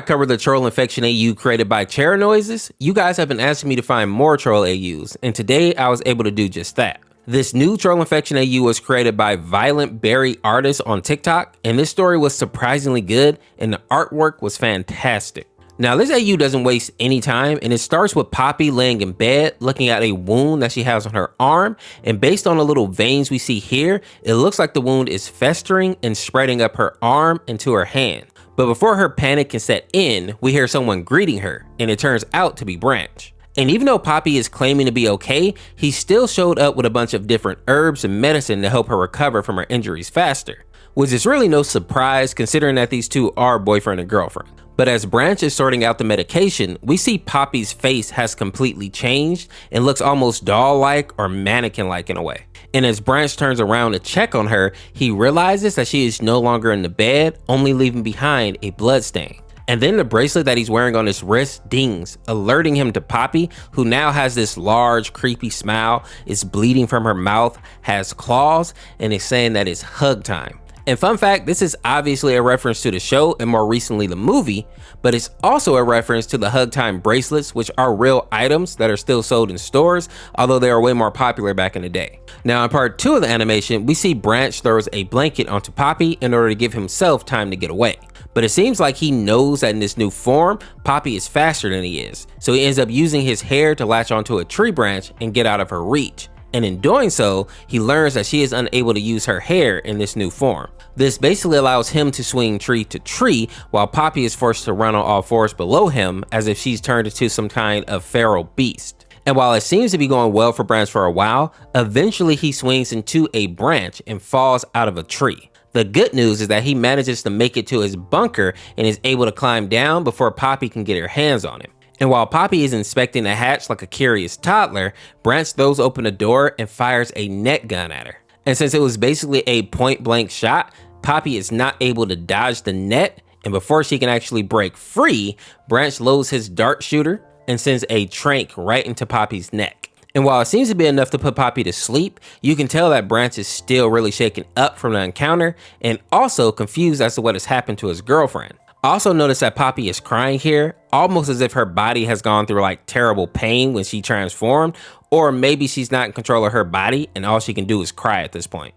Covered the troll infection AU created by Chair Noises. You guys have been asking me to find more troll AUs, and today I was able to do just that. This new troll infection AU was created by Violent Berry Artist on TikTok, and this story was surprisingly good, and the artwork was fantastic. Now, this AU doesn't waste any time, and it starts with Poppy laying in bed, looking at a wound that she has on her arm, and based on the little veins we see here, it looks like the wound is festering and spreading up her arm into her hand. But before her panic can set in, we hear someone greeting her, and it turns out to be Branch. And even though Poppy is claiming to be okay, he still showed up with a bunch of different herbs and medicine to help her recover from her injuries faster, which is really no surprise considering that these two are boyfriend and girlfriend. But as Branch is sorting out the medication, we see Poppy's face has completely changed and looks almost doll-like or mannequin-like in a way. And as Branch turns around to check on her, he realizes that she is no longer in the bed, only leaving behind a bloodstain. And then the bracelet that he's wearing on his wrist dings, alerting him to Poppy, who now has this large, creepy smile, is bleeding from her mouth, has claws, and is saying that it's hug time. And fun fact, this is obviously a reference to the show and more recently the movie, but it's also a reference to the Hug Time bracelets, which are real items that are still sold in stores, although they are way more popular back in the day. Now in part 2 of the animation, we see Branch throws a blanket onto Poppy in order to give himself time to get away. But it seems like he knows that in this new form, Poppy is faster than he is, so he ends up using his hair to latch onto a tree branch and get out of her reach. And in doing so, he learns that she is unable to use her hair in this new form. This basically allows him to swing tree to tree while Poppy is forced to run on all fours below him as if she's turned into some kind of feral beast. And while it seems to be going well for Branch for a while, eventually he swings into a branch and falls out of a tree. The good news is that he manages to make it to his bunker and is able to climb down before Poppy can get her hands on him. And while Poppy is inspecting the hatch like a curious toddler, Branch throws open a door and fires a net gun at her. And since it was basically a point blank shot, Poppy is not able to dodge the net, and before she can actually break free, Branch loads his dart shooter and sends a trank right into Poppy's neck. And while it seems to be enough to put Poppy to sleep, you can tell that Branch is still really shaken up from the encounter and also confused as to what has happened to his girlfriend. Also notice that Poppy is crying here, almost as if her body has gone through like terrible pain when she transformed, or maybe she's not in control of her body and all she can do is cry at this point.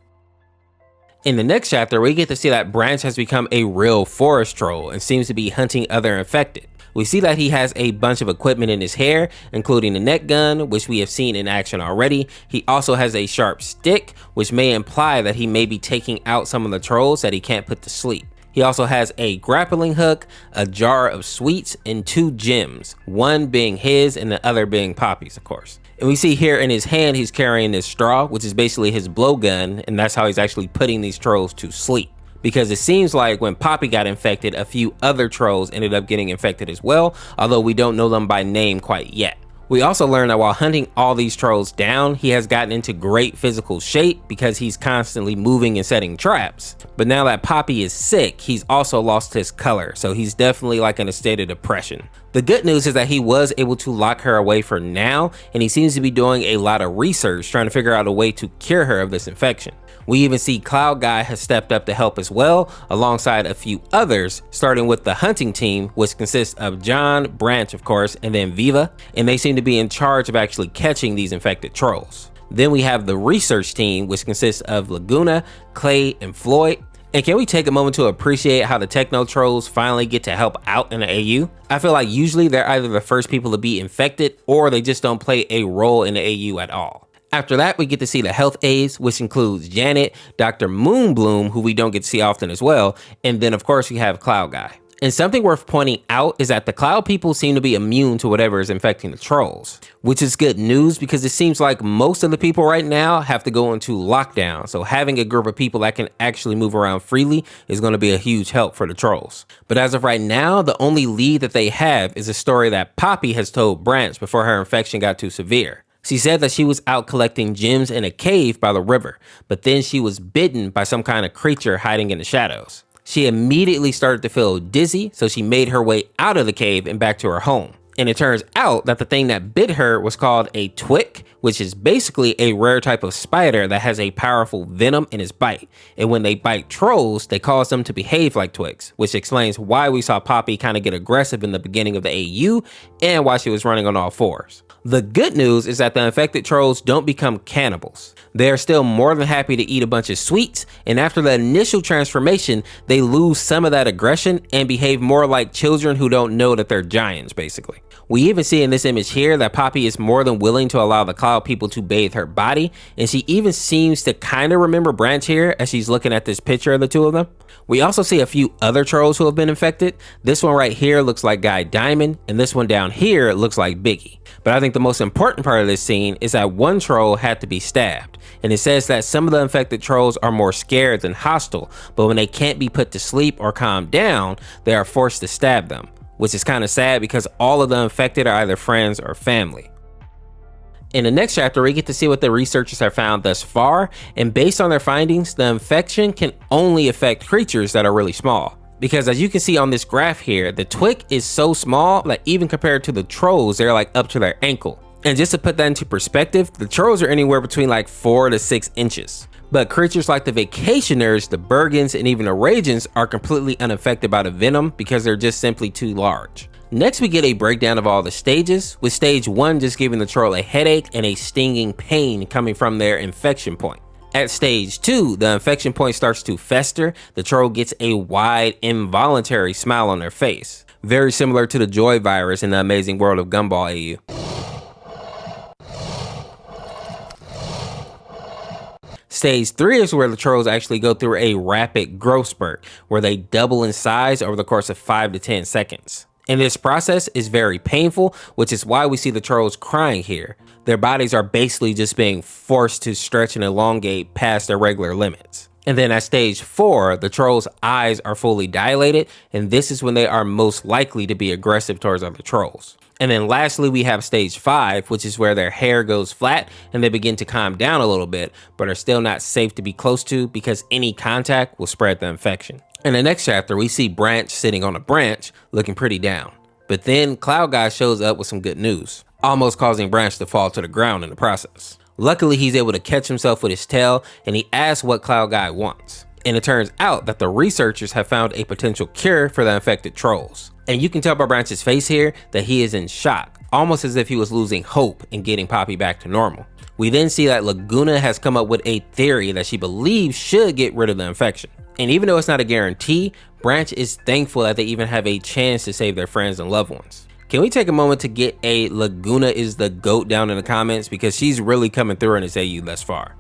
In the next chapter, we get to see that Branch has become a real forest troll and seems to be hunting other infected. We see that he has a bunch of equipment in his hair, including the net gun, which we have seen in action already. He also has a sharp stick, which may imply that he may be taking out some of the trolls that he can't put to sleep. He also has a grappling hook, a jar of sweets, and 2 gems, one being his and the other being Poppy's, of course. And we see here in his hand, he's carrying this straw, which is basically his blowgun, and that's how he's actually putting these trolls to sleep. Because it seems like when Poppy got infected, a few other trolls ended up getting infected as well, although we don't know them by name quite yet. We also learn that while hunting all these trolls down, he has gotten into great physical shape because he's constantly moving and setting traps. But now that Poppy is sick, he's also lost his color, so he's definitely like in a state of depression. The good news is that he was able to lock her away for now, and he seems to be doing a lot of research trying to figure out a way to cure her of this infection. We even see Cloud Guy has stepped up to help as well, alongside a few others, starting with the hunting team, which consists of John, Branch of course, and then Viva, and they seem to be in charge of actually catching these infected trolls. Then we have the research team, which consists of Laguna, Clay, and Floyd. And can we take a moment to appreciate how the Techno Trolls finally get to help out in the AU? I feel like usually they're either the first people to be infected or they just don't play a role in the AU at all. After that, we get to see the health aides, which includes Janet, Dr. Moonbloom, who we don't get to see often as well, and then of course we have Cloud Guy. And something worth pointing out is that the Cloud people seem to be immune to whatever is infecting the trolls, which is good news because it seems like most of the people right now have to go into lockdown, so having a group of people that can actually move around freely is going to be a huge help for the trolls. But as of right now, the only lead that they have is a story that Poppy has told Branch before her infection got too severe. She said that she was out collecting gems in a cave by the river, but then she was bitten by some kind of creature hiding in the shadows. She immediately started to feel dizzy, so she made her way out of the cave and back to her home. And it turns out that the thing that bit her was called a twick, which is basically a rare type of spider that has a powerful venom in its bite. And when they bite trolls, they cause them to behave like twicks, which explains why we saw Poppy kind of get aggressive in the beginning of the AU and why she was running on all fours. The good news is that the infected trolls don't become cannibals. They are still more than happy to eat a bunch of sweets, and after the initial transformation, they lose some of that aggression and behave more like children who don't know that they're giants, basically. We even see in this image here that Poppy is more than willing to allow the cloud people to bathe her body, and she even seems to kind of remember Branch here as she's looking at this picture of the two of them. We also see a few other trolls who have been infected. This one right here looks like Guy Diamond, and this one down here looks like Biggie. But I think the most important part of this scene is that one troll had to be stabbed, and it says that some of the infected trolls are more scared than hostile, but when they can't be put to sleep or calmed down, they are forced to stab them, which is kind of sad because all of the infected are either friends or family. In the next chapter, we get to see what the researchers have found thus far, and based on their findings, the infection can only affect creatures that are really small. Because as you can see on this graph here, the twick is so small that even compared to the trolls, they're like up to their ankle. And just to put that into perspective, the trolls are anywhere between like 4 to 6 inches. But creatures like the vacationers, the Bergens, and even the Ragans are completely unaffected by the venom because they're just simply too large. Next, we get a breakdown of all the stages, with stage 1 just giving the troll a headache and a stinging pain coming from their infection point. At stage 2, the infection point starts to fester, the troll gets a wide, involuntary smile on their face. Very similar to the Joy virus in the Amazing World of Gumball AU. Stage 3 is where the trolls actually go through a rapid growth spurt, where they double in size over the course of 5 to 10 seconds. And this process is very painful, which is why we see the trolls crying here. Their bodies are basically just being forced to stretch and elongate past their regular limits. And then at stage 4, the trolls' eyes are fully dilated, and this is when they are most likely to be aggressive towards other trolls. And then lastly, we have stage 5, which is where their hair goes flat and they begin to calm down a little bit, but are still not safe to be close to because any contact will spread the infection. In the next chapter, we see Branch sitting on a branch looking pretty down. But then Cloud Guy shows up with some good news, almost causing Branch to fall to the ground in the process. Luckily, he's able to catch himself with his tail, and he asks what Cloud Guy wants. And it turns out that the researchers have found a potential cure for the infected trolls. And you can tell by Branch's face here that he is in shock, almost as if he was losing hope in getting Poppy back to normal. We then see that Laguna has come up with a theory that she believes should get rid of the infection. And even though it's not a guarantee, Branch is thankful that they even have a chance to save their friends and loved ones. Can we take a moment to get a Laguna is the GOAT down in the comments, because she's really coming through in this AU thus far.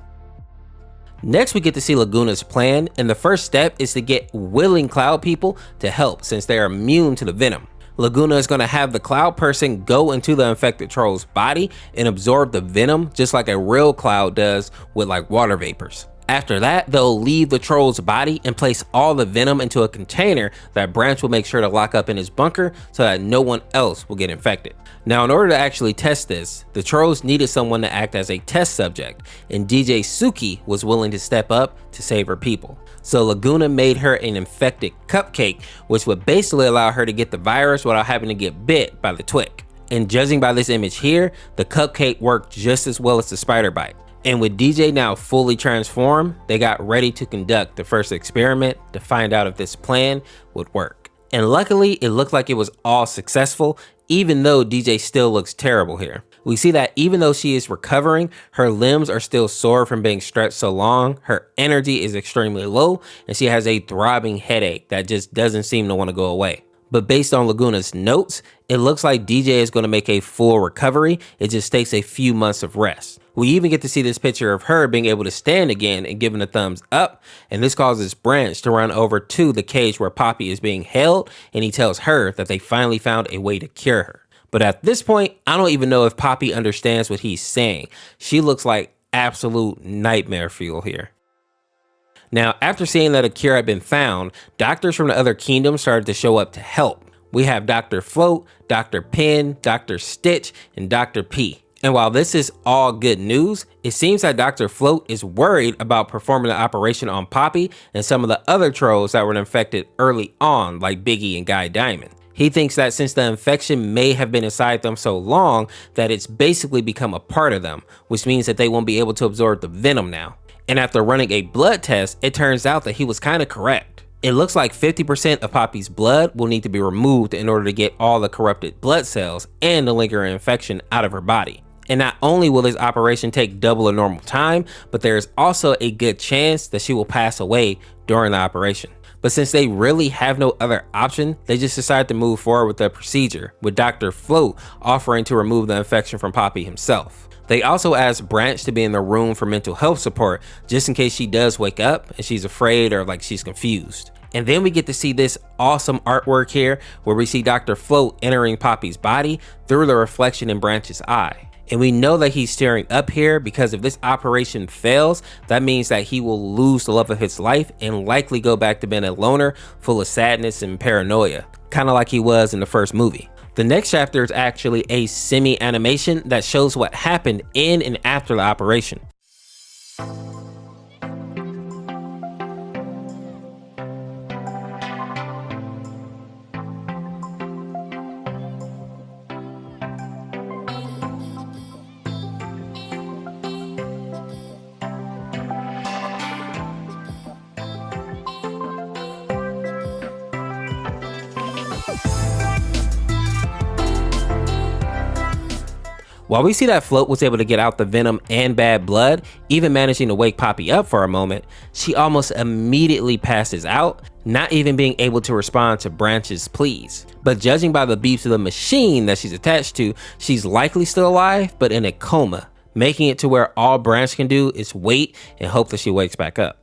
Next, we get to see Laguna's plan, and the first step is to get willing cloud people to help since they are immune to the venom. Laguna is going to have the cloud person go into the infected troll's body and absorb the venom just like a real cloud does with like water vapors. After that, they'll leave the troll's body and place all the venom into a container that Branch will make sure to lock up in his bunker so that no one else will get infected. Now, in order to actually test this, the trolls needed someone to act as a test subject, and DJ Suki was willing to step up to save her people. So Laguna made her an infected cupcake, which would basically allow her to get the virus without having to get bit by the twick. And judging by this image here, the cupcake worked just as well as the spider bite. And with DJ now fully transformed, they got ready to conduct the first experiment to find out if this plan would work. And luckily, it looked like it was all successful, even though DJ still looks terrible here. We see that even though she is recovering, her limbs are still sore from being stretched so long, her energy is extremely low, and she has a throbbing headache that just doesn't seem to want to go away. But based on Laguna's notes, it looks like DJ is going to make a full recovery. It just takes a few months of rest. We even get to see this picture of her being able to stand again and giving a thumbs up, and this causes Branch to run over to the cage where Poppy is being held, and he tells her that they finally found a way to cure her. But at this point, I don't even know if Poppy understands what he's saying. She looks like absolute nightmare fuel here. Now, after seeing that a cure had been found, doctors from the other kingdoms started to show up to help. We have Dr. Float, Dr. Pen, Dr. Stitch, and Dr. P. And while this is all good news, it seems that Dr. Float is worried about performing the operation on Poppy and some of the other trolls that were infected early on, like Biggie and Guy Diamond. He thinks that since the infection may have been inside them so long that it's basically become a part of them, which means that they won't be able to absorb the venom now. And after running a blood test, it turns out that he was kind of correct. It looks like 50% of Poppy's blood will need to be removed in order to get all the corrupted blood cells and the lingering infection out of her body. And not only will this operation take double the normal time, but there is also a good chance that she will pass away during the operation. But since they really have no other option, they just decided to move forward with the procedure, with Dr. Float offering to remove the infection from Poppy himself. They also asked Branch to be in the room for mental health support, just in case she does wake up and she's afraid or like she's confused. And then we get to see this awesome artwork here, where we see Dr. Float entering Poppy's body through the reflection in Branch's eye. And we know that he's staring up here because if this operation fails, that means that he will lose the love of his life and likely go back to being a loner full of sadness and paranoia, kind of like he was in the first movie. The next chapter is actually a semi-animation that shows what happened in and after the operation. While we see that Float was able to get out the venom and bad blood, even managing to wake Poppy up for a moment, she almost immediately passes out, not even being able to respond to Branch's pleas. But judging by the beeps of the machine that she's attached to, she's likely still alive, but in a coma, making it to where all Branch can do is wait and hope that she wakes back up.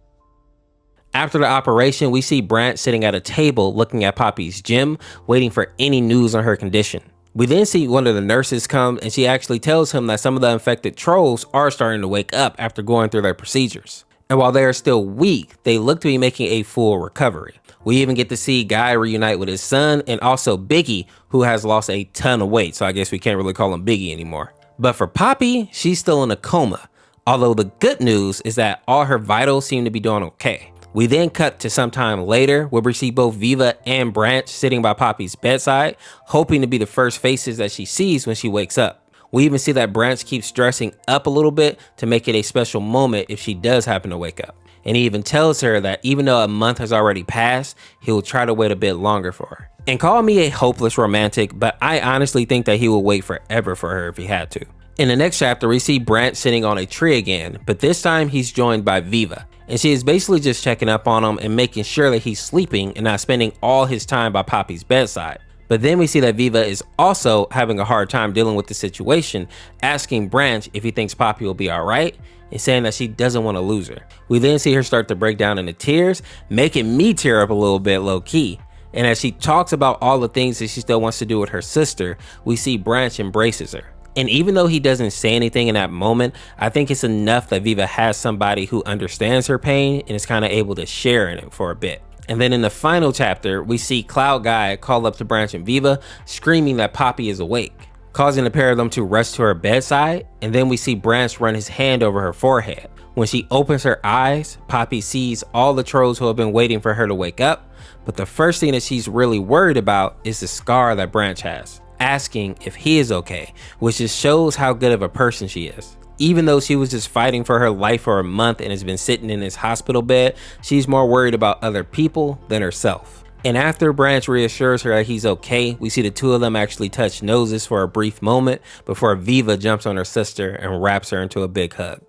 After the operation, we see Branch sitting at a table looking at Poppy's gym, waiting for any news on her condition. We then see one of the nurses come and she actually tells him that some of the infected trolls are starting to wake up after going through their procedures. And while they are still weak, they look to be making a full recovery. We even get to see Guy reunite with his son and also Biggie, who has lost a ton of weight, so I guess we can't really call him Biggie anymore. But for Poppy, she's still in a coma, although the good news is that all her vitals seem to be doing okay. We then cut to some time later where we see both Viva and Branch sitting by Poppy's bedside, hoping to be the first faces that she sees when she wakes up. We even see that Branch keeps dressing up a little bit to make it a special moment if she does happen to wake up. And he even tells her that even though a month has already passed, he will try to wait a bit longer for her. And call me a hopeless romantic, but I honestly think that he will wait forever for her if he had to. In the next chapter, we see Branch sitting on a tree again, but this time he's joined by Viva. And she is basically just checking up on him and making sure that he's sleeping and not spending all his time by Poppy's bedside. But then we see that Viva is also having a hard time dealing with the situation, asking Branch if he thinks Poppy will be alright and saying that she doesn't want to lose her. We then see her start to break down into tears, making me tear up a little bit low key. And as she talks about all the things that she still wants to do with her sister, we see Branch embraces her. And even though he doesn't say anything in that moment, I think it's enough that Viva has somebody who understands her pain and is kind of able to share in it for a bit. And then in the final chapter, we see Cloud Guy call up to Branch and Viva, screaming that Poppy is awake, causing the pair of them to rush to her bedside. And then we see Branch run his hand over her forehead. When she opens her eyes, Poppy sees all the trolls who have been waiting for her to wake up. But the first thing that she's really worried about is the scar that Branch has, asking if he is okay, which just shows how good of a person she is. Even though she was just fighting for her life for a month and has been sitting in his hospital bed, she's more worried about other people than herself. And after Branch reassures her that he's okay, we see the two of them actually touch noses for a brief moment before Viva jumps on her sister and wraps her into a big hug.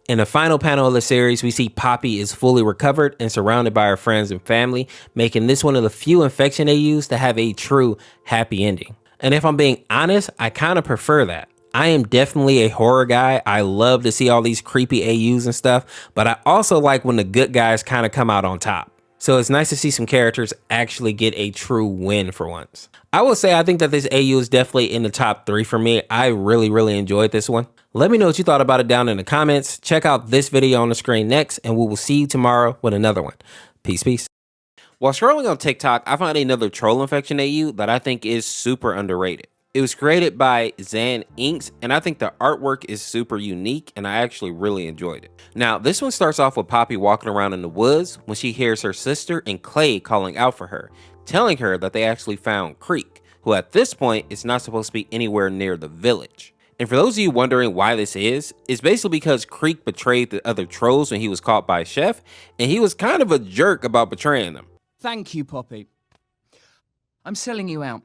In the final panel of the series, we see Poppy is fully recovered and surrounded by her friends and family, making this one of the few infection AUs to have a true happy ending. And if I'm being honest, I kind of prefer that. I am definitely a horror guy. I love to see all these creepy AUs and stuff, but I also like when the good guys kind of come out on top. So it's nice to see some characters actually get a true win for once. I will say I think that this AU is definitely in the top 3 for me. I really enjoyed this one. Let me know what you thought about it down in the comments. Check out this video on the screen next, and we will see you tomorrow with another one. Peace. While scrolling on TikTok, I found another troll infection AU that I think is super underrated. It was created by Zan Inks, and I think the artwork is super unique, and I actually really enjoyed it. Now, this one starts off with Poppy walking around in the woods when she hears her sister and Clay calling out for her. telling her that they actually found Creek, who at this point is not supposed to be anywhere near the village. And for those of you wondering why this is, it's basically because Creek betrayed the other trolls when he was caught by Chef, and he was kind of a jerk about betraying them. Thank you, Poppy. I'm selling you out.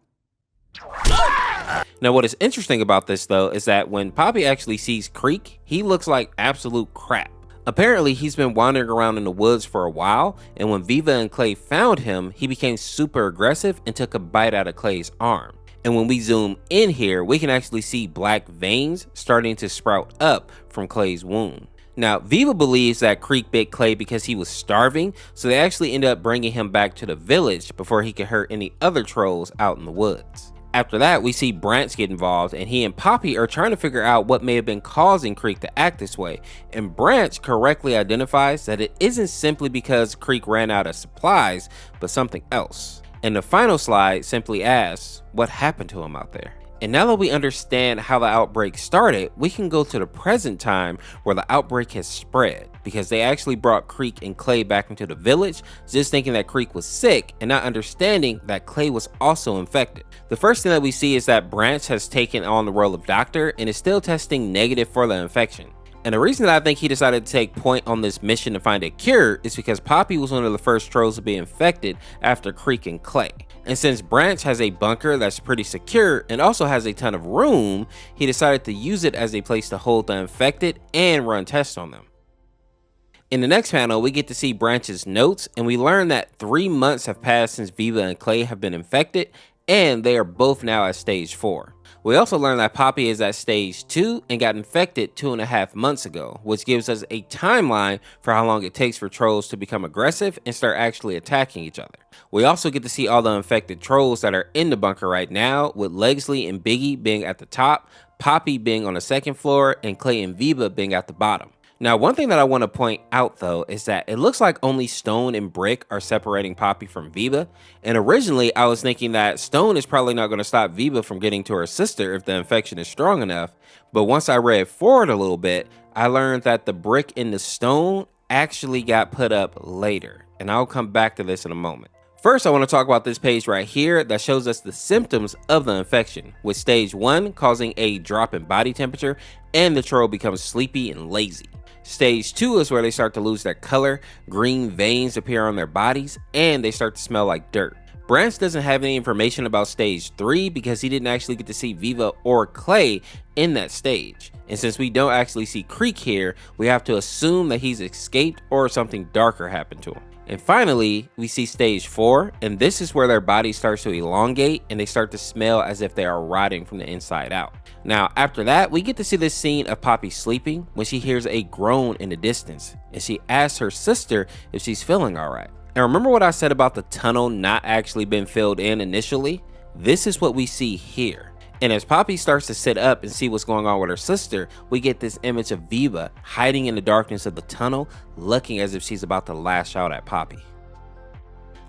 Now, what is interesting about this, though, is that when Poppy actually sees Creek, he looks like absolute crap. Apparently, he's been wandering around in the woods for a while, and when Viva and Clay found him, he became super aggressive and took a bite out of Clay's arm. And when we zoom in here, we can actually see black veins starting to sprout up from Clay's wound. Now, Viva believes that Creek bit Clay because he was starving, so they actually end up bringing him back to the village before he could hurt any other trolls out in the woods. After that, we see Branch get involved, and he and Poppy are trying to figure out what may have been causing Creek to act this way, and Branch correctly identifies that it isn't simply because Creek ran out of supplies, but something else. And the final slide simply asks, what happened to him out there? And now that we understand how the outbreak started, we can go to the present time where the outbreak has spread, because they actually brought Creek and Clay back into the village, just thinking that Creek was sick and not understanding that Clay was also infected. The first thing that we see is that Branch has taken on the role of doctor and is still testing negative for the infection. And the reason that I think he decided to take point on this mission to find a cure is because Poppy was one of the first trolls to be infected after Creek and Clay. And since Branch has a bunker that's pretty secure and also has a ton of room, he decided to use it as a place to hold the infected and run tests on them. In the next panel, we get to see Branch's notes, and we learn that 3 months have passed since Viva and Clay have been infected, and they are both now at stage 4. We also learn that Poppy is at stage 2 and got infected 2.5 months ago, which gives us a timeline for how long it takes for trolls to become aggressive and start actually attacking each other. We also get to see all the infected trolls that are in the bunker right now, with Legsley and Biggie being at the top, Poppy being on the second floor, and Clay and Viva being at the bottom. Now, one thing that I want to point out though is that it looks like only Stone and Brick are separating Poppy from Viva, and originally I was thinking that Stone is probably not going to stop Viva from getting to her sister if the infection is strong enough, but once I read forward a little bit, I learned that the brick and the stone actually got put up later, and I'll come back to this in a moment. First, I want to talk about this page right here that shows us the symptoms of the infection, with stage 1 causing a drop in body temperature and the troll becomes sleepy and lazy. Stage 2 is where they start to lose their color, green veins appear on their bodies, and they start to smell like dirt. Branch doesn't have any information about stage 3 because he didn't actually get to see Viva or Clay in that stage. And since we don't actually see Creek here, we have to assume that he's escaped or something darker happened to him. And finally, we see stage 4, and this is where their body starts to elongate and they start to smell as if they are rotting from the inside out. Now, after that, we get to see this scene of Poppy sleeping when she hears a groan in the distance, and she asks her sister if she's feeling alright. And remember what I said about the tunnel not actually being filled in initially? This is what we see here. And as Poppy starts to sit up and see what's going on with her sister, we get this image of Viva hiding in the darkness of the tunnel, looking as if she's about to lash out at Poppy.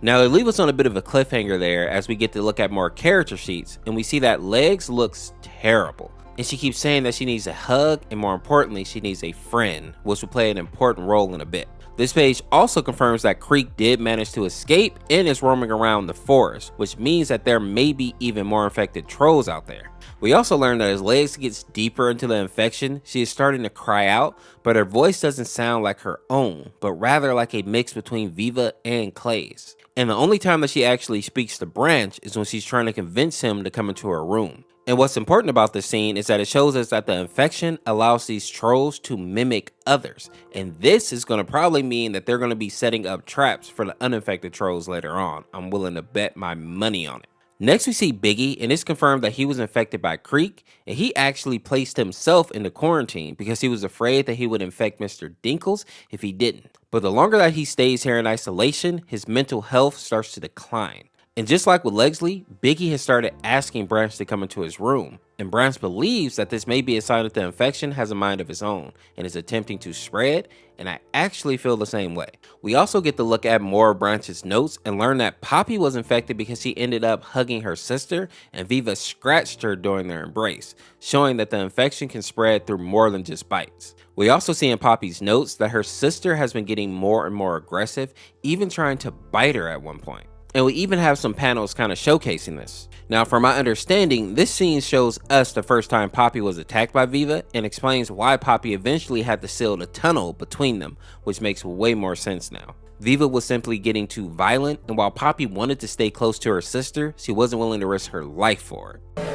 Now they leave us on a bit of a cliffhanger there as we get to look at more character sheets, and we see that Legs looks terrible. And she keeps saying that she needs a hug, and more importantly, she needs a friend, which will play an important role in a bit. This page also confirms that Creek did manage to escape and is roaming around the forest, which means that there may be even more infected trolls out there. We also learn that as Legs gets deeper into the infection, she is starting to cry out, but her voice doesn't sound like her own, but rather like a mix between Viva and Clay's. And the only time that she actually speaks to Branch is when she's trying to convince him to come into her room. And what's important about this scene is that it shows us that the infection allows these trolls to mimic others. And this is going to probably mean that they're going to be setting up traps for the uninfected trolls later on. I'm willing to bet my money on it. Next we see Biggie, and it's confirmed that he was infected by Creek, and he actually placed himself into quarantine because he was afraid that he would infect Mr. Dinkles if he didn't. But the longer that he stays here in isolation, his mental health starts to decline. And just like with Legsley, Biggie has started asking Branch to come into his room, and Branch believes that this may be a sign that the infection has a mind of its own and is attempting to spread, and I actually feel the same way. We also get to look at more of Branch's notes and learn that Poppy was infected because she ended up hugging her sister and Viva scratched her during their embrace, showing that the infection can spread through more than just bites. We also see in Poppy's notes that her sister has been getting more and more aggressive, even trying to bite her at one point. And we even have some panels kind of showcasing this. Now, from my understanding, this scene shows us the first time Poppy was attacked by Viva and explains why Poppy eventually had to seal the tunnel between them, which makes way more sense now. Viva was simply getting too violent, and while Poppy wanted to stay close to her sister, she wasn't willing to risk her life for it.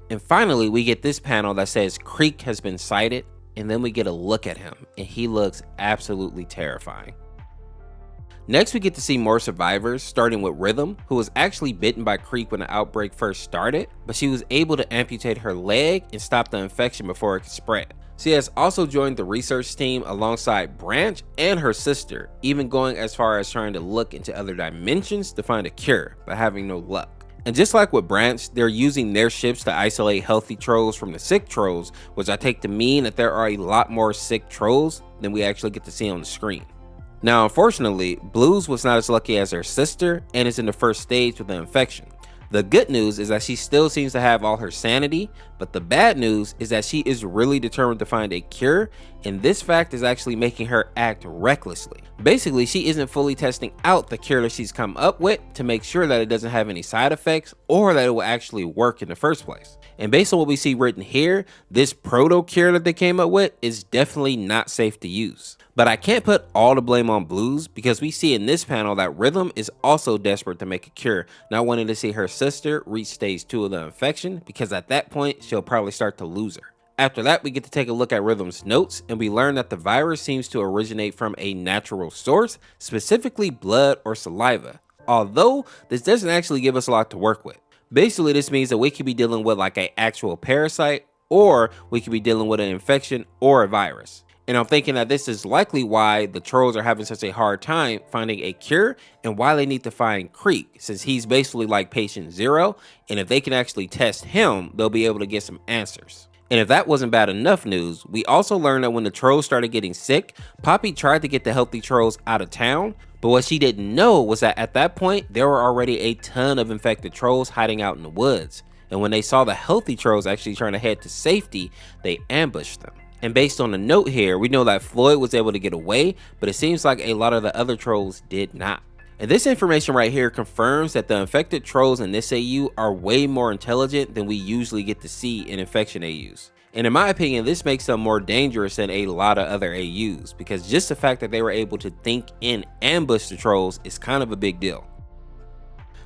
And finally, we get this panel that says Creek has been sighted, and then we get a look at him, and he looks absolutely terrifying. Next, we get to see more survivors, starting with Rhythm, who was actually bitten by Creek when the outbreak first started, but she was able to amputate her leg and stop the infection before it could spread. She has also joined the research team alongside Branch and her sister, even going as far as trying to look into other dimensions to find a cure, but having no luck. And just like with Branch, they're using their ships to isolate healthy trolls from the sick trolls, which I take to mean that there are a lot more sick trolls than we actually get to see on the screen. Now, unfortunately, Blues was not as lucky as her sister and is in the first stage with the infection. The good news is that she still seems to have all her sanity, but the bad news is that she is really determined to find a cure, and this fact is actually making her act recklessly. Basically, she isn't fully testing out the cure that she's come up with to make sure that it doesn't have any side effects or that it will actually work in the first place. And based on what we see written here, this proto cure that they came up with is definitely not safe to use. But I can't put all the blame on Blues, because we see in this panel that Rhythm is also desperate to make a cure, not wanting to see her sister reach stage 2 of the infection, because at that point she'll probably start to lose her. After that, we get to take a look at Rhythm's notes, and we learn that the virus seems to originate from a natural source, specifically blood or saliva, although this doesn't actually give us a lot to work with. Basically, this means that we could be dealing with like an actual parasite, or we could be dealing with an infection or a virus. And I'm thinking that this is likely why the trolls are having such a hard time finding a cure, and why they need to find Creek, since he's basically like patient zero, and if they can actually test him, they'll be able to get some answers. And if that wasn't bad enough news, we also learned that when the trolls started getting sick, Poppy tried to get the healthy trolls out of town, but what she didn't know was that at that point, there were already a ton of infected trolls hiding out in the woods. And when they saw the healthy trolls actually trying to head to safety, they ambushed them. And based on the note here, we know that Floyd was able to get away, but it seems like a lot of the other trolls did not. And this information right here confirms that the infected trolls in this AU are way more intelligent than we usually get to see in infection AUs. And in my opinion, this makes them more dangerous than a lot of other AUs, because just the fact that they were able to think and ambush the trolls is kind of a big deal.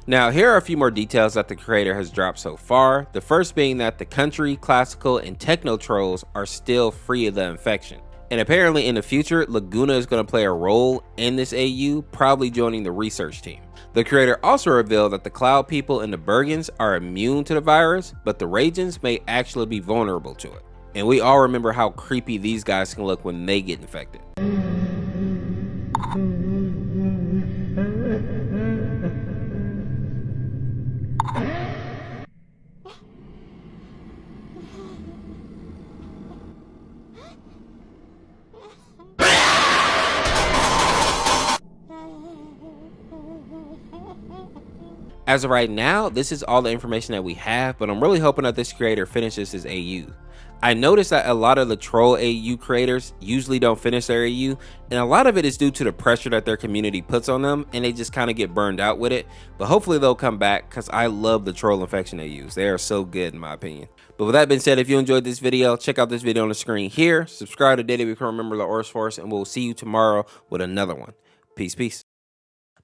Now, here are a few more details that the creator has dropped so far. The first being that the country, classical, and techno trolls are still free of the infection. And apparently in the future, Laguna is going to play a role in this AU, probably joining the research team. The creator also revealed that the Cloud people and the Bergens are immune to the virus, but the Ragens may actually be vulnerable to it. And we all remember how creepy these guys can look when they get infected. As of right now, this is all the information that we have, but I'm really hoping that this creator finishes his AU. I noticed that a lot of the troll AU creators usually don't finish their AU, and a lot of it is due to the pressure that their community puts on them, and they just kind of get burned out with it. But hopefully they'll come back, because I love the troll infection AUs. They are so good in my opinion. But with that being said, if you enjoyed this video, check out this video on the screen here. Subscribe today to become a member of the Oris Force, and we'll see you tomorrow with another one. Peace, peace.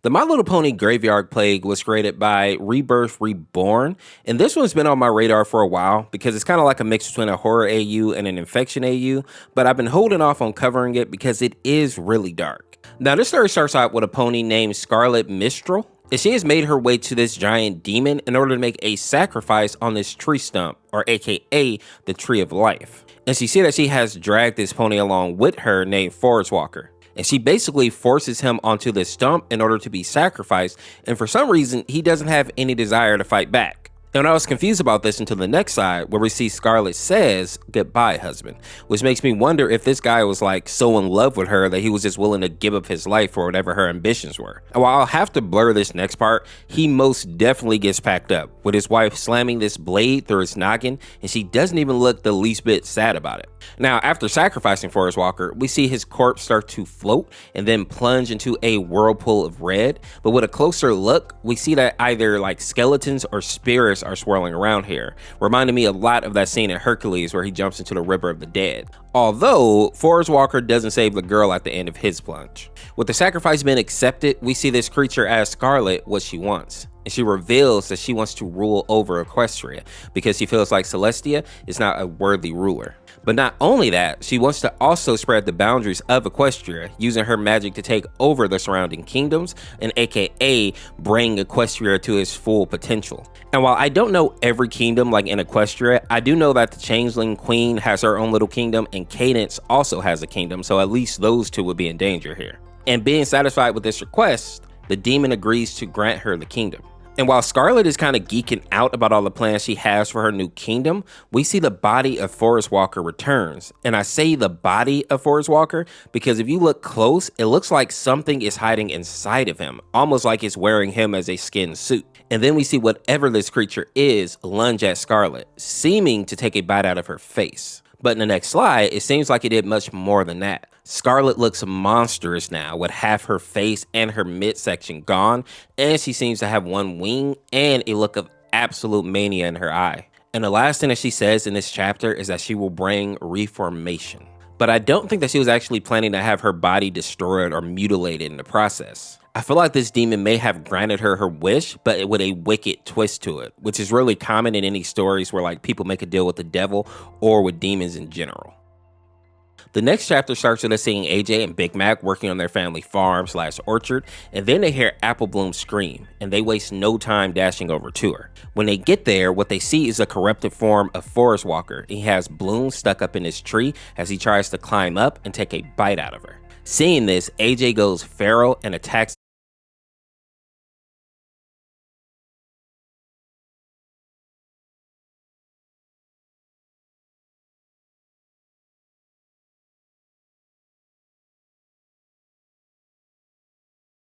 The My Little Pony Graveyard Plague was created by Rebirth Reborn, and this one's been on my radar for a while because it's kind of like a mix between a horror AU and an infection AU, but I've been holding off on covering it because it is really dark. Now, this story starts out with a pony named Scarlet Mistral, and she has made her way to this giant demon in order to make a sacrifice on this tree stump, or aka the Tree of Life. And she said that she has dragged this pony along with her named Forest Walker. And she basically forces him onto this stump in order to be sacrificed, and for some reason, he doesn't have any desire to fight back. And I was confused about this until the next side where we see Scarlett says, "Goodbye, husband," which makes me wonder if this guy was like so in love with her that he was just willing to give up his life for whatever her ambitions were. And while I'll have to blur this next part, he most definitely gets packed up with his wife slamming this blade through his noggin, and she doesn't even look the least bit sad about it. Now, after sacrificing Forrest Walker, we see his corpse start to float and then plunge into a whirlpool of red, but with a closer look, we see that either like skeletons or spirits are swirling around here, reminding me a lot of that scene in Hercules where he jumps into the River of the Dead. Although, Forrest Walker doesn't save the girl at the end of his plunge. With the sacrifice being accepted, we see this creature ask Scarlett what she wants. And she reveals that she wants to rule over Equestria because she feels like Celestia is not a worthy ruler. But not only that, she wants to also spread the boundaries of Equestria, using her magic to take over the surrounding kingdoms and aka bring Equestria to its full potential. And while I don't know every kingdom like in Equestria, I do know that the Changeling Queen has her own little kingdom and Cadence also has a kingdom, so at least those two would be in danger here. And being satisfied with this request, the demon agrees to grant her the kingdom. And while Scarlett is kind of geeking out about all the plans she has for her new kingdom, we see the body of Forrest Walker returns. And I say the body of Forrest Walker because if you look close, it looks like something is hiding inside of him, almost like it's wearing him as a skin suit. And then we see whatever this creature is lunge at Scarlett, seeming to take a bite out of her face. But in the next slide, it seems like it did much more than that. Scarlett looks monstrous now with half her face and her midsection gone, and she seems to have one wing and a look of absolute mania in her eye. And the last thing that she says in this chapter is that she will bring reformation. But I don't think that she was actually planning to have her body destroyed or mutilated in the process. I feel like this demon may have granted her her wish, but with a wicked twist to it, which is really common in any stories where like people make a deal with the devil or with demons in general. The next chapter starts with us seeing AJ and Big Mac working on their family farm / orchard, and then they hear Apple Bloom scream, and they waste no time dashing over to her. When they get there, what they see is a corrupted form of Forrest Walker. He has Bloom stuck up in his tree as he tries to climb up and take a bite out of her. Seeing this, AJ goes feral and attacks